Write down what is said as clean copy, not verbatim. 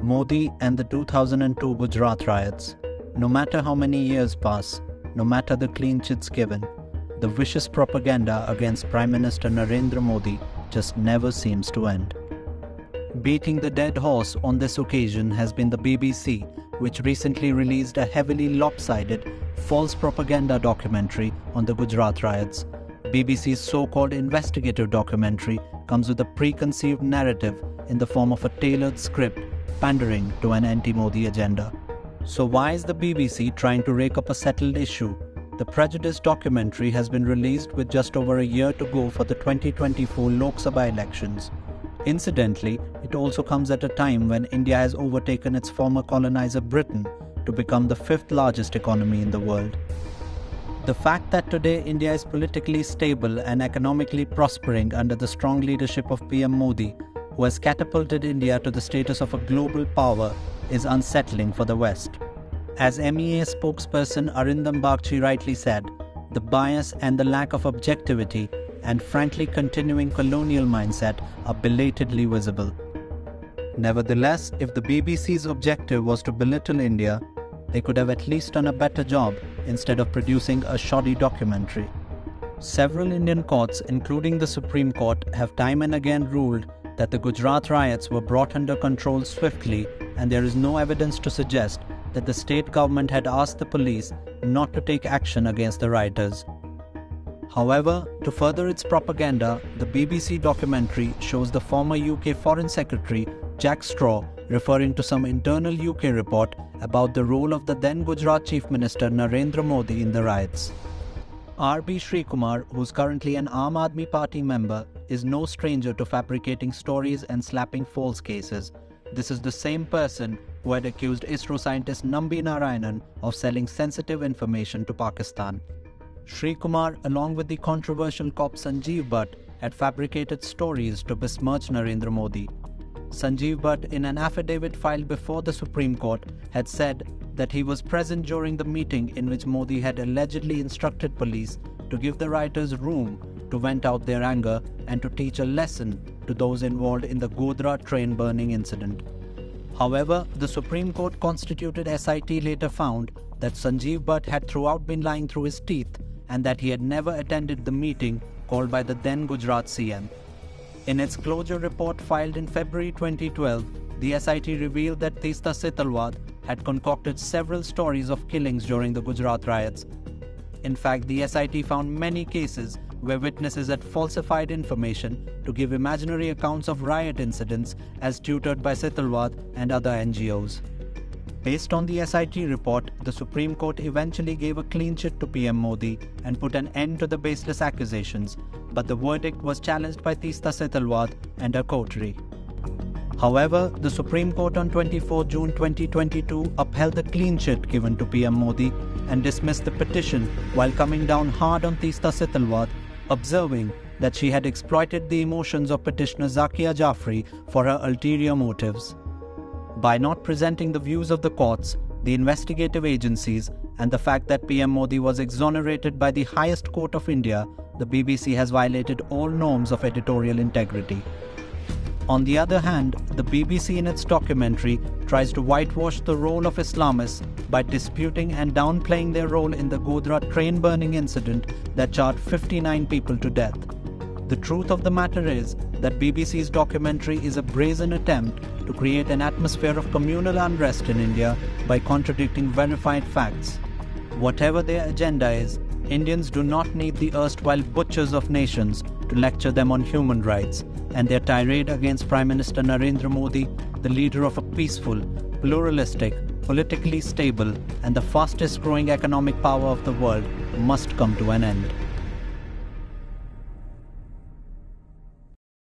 Modi and the 2002 Gujarat riots. No matter how many years pass, no matter the clean chits given, the vicious propaganda against Prime Minister Narendra Modi just never seems to end. Beating the dead horse on this occasion has been the BBC, which recently released a heavily lopsided, false propaganda documentary on the Gujarat riots. BBC's so-called investigative documentary comes with a preconceived narrative in the form of a tailored script pandering to an anti-Modi agenda. So why is the BBC trying to rake up a settled issue? The Prejudice documentary has been released with just over a year to go for the 2024 Lok Sabha elections. Incidentally, it also comes at a time when India has overtaken its former colonizer Britain to become the fifth largest economy in the world. The fact that today India is politically stable and economically prospering under the strong leadership of PM Modi, who has catapulted India to the status of a global power, is unsettling for the West. As MEA spokesperson Arindam Bagchi rightly said, the bias and the lack of objectivity and frankly continuing colonial mindset are belatedly visible. Nevertheless, if the BBC's objective was to belittle India, they could have at least done a better job instead of producing a shoddy documentary. Several Indian courts, including the Supreme Court, have time and again ruled that the Gujarat riots were brought under control swiftly, and there is no evidence to suggest that the state government had asked the police not to take action against the rioters. However, to further its propaganda, the BBC documentary shows the former UK Foreign Secretary Jack Straw referring to some internal UK report about the role of the then Gujarat Chief Minister Narendra Modi in the riots. R.B. Srikumar, who's currently an Aam Aadmi Party member, is no stranger to fabricating stories and slapping false cases. This is the same person who had accused ISRO scientist Nambi Narayanan of selling sensitive information to Pakistan. Srikumar, along with the controversial cop Sanjeev Bhatt, had fabricated stories to besmirch Narendra Modi. Sanjeev Bhatt, in an affidavit filed before the Supreme Court, had said that he was present during the meeting in which Modi had allegedly instructed police to give the rioters room to vent out their anger and to teach a lesson to those involved in the Godhra train burning incident. However, the Supreme Court constituted SIT later found that Sanjeev Bhatt had throughout been lying through his teeth and that he had never attended the meeting called by the then Gujarat CM. In its closure report filed in February 2012, the SIT revealed that Teesta Setalwad had concocted several stories of killings during the Gujarat riots. In fact, the SIT found many cases where witnesses had falsified information to give imaginary accounts of riot incidents as tutored by Setalwad and other NGOs. Based on the SIT report, the Supreme Court eventually gave a clean chit to PM Modi and put an end to the baseless accusations, but the verdict was challenged by Teesta Setalwad and her coterie. However, the Supreme Court on 24 June 2022 upheld the clean chit given to PM Modi and dismissed the petition while coming down hard on Teesta Setalwad, observing that she had exploited the emotions of petitioner Zakia Jafri for her ulterior motives. By not presenting the views of the courts, the investigative agencies, and the fact that PM Modi was exonerated by the highest court of India, the BBC has violated all norms of editorial integrity. On the other hand, the BBC in its documentary tries to whitewash the role of Islamists by disputing and downplaying their role in the Godhra train burning incident that charred 59 people to death. The truth of the matter is that BBC's documentary is a brazen attempt to create an atmosphere of communal unrest in India by contradicting verified facts. Whatever their agenda is, Indians do not need the erstwhile butchers of nations to lecture them on human rights, and their tirade against Prime Minister Narendra Modi, the leader of a peaceful, pluralistic, politically stable, and the fastest growing economic power of the world, must come to an end.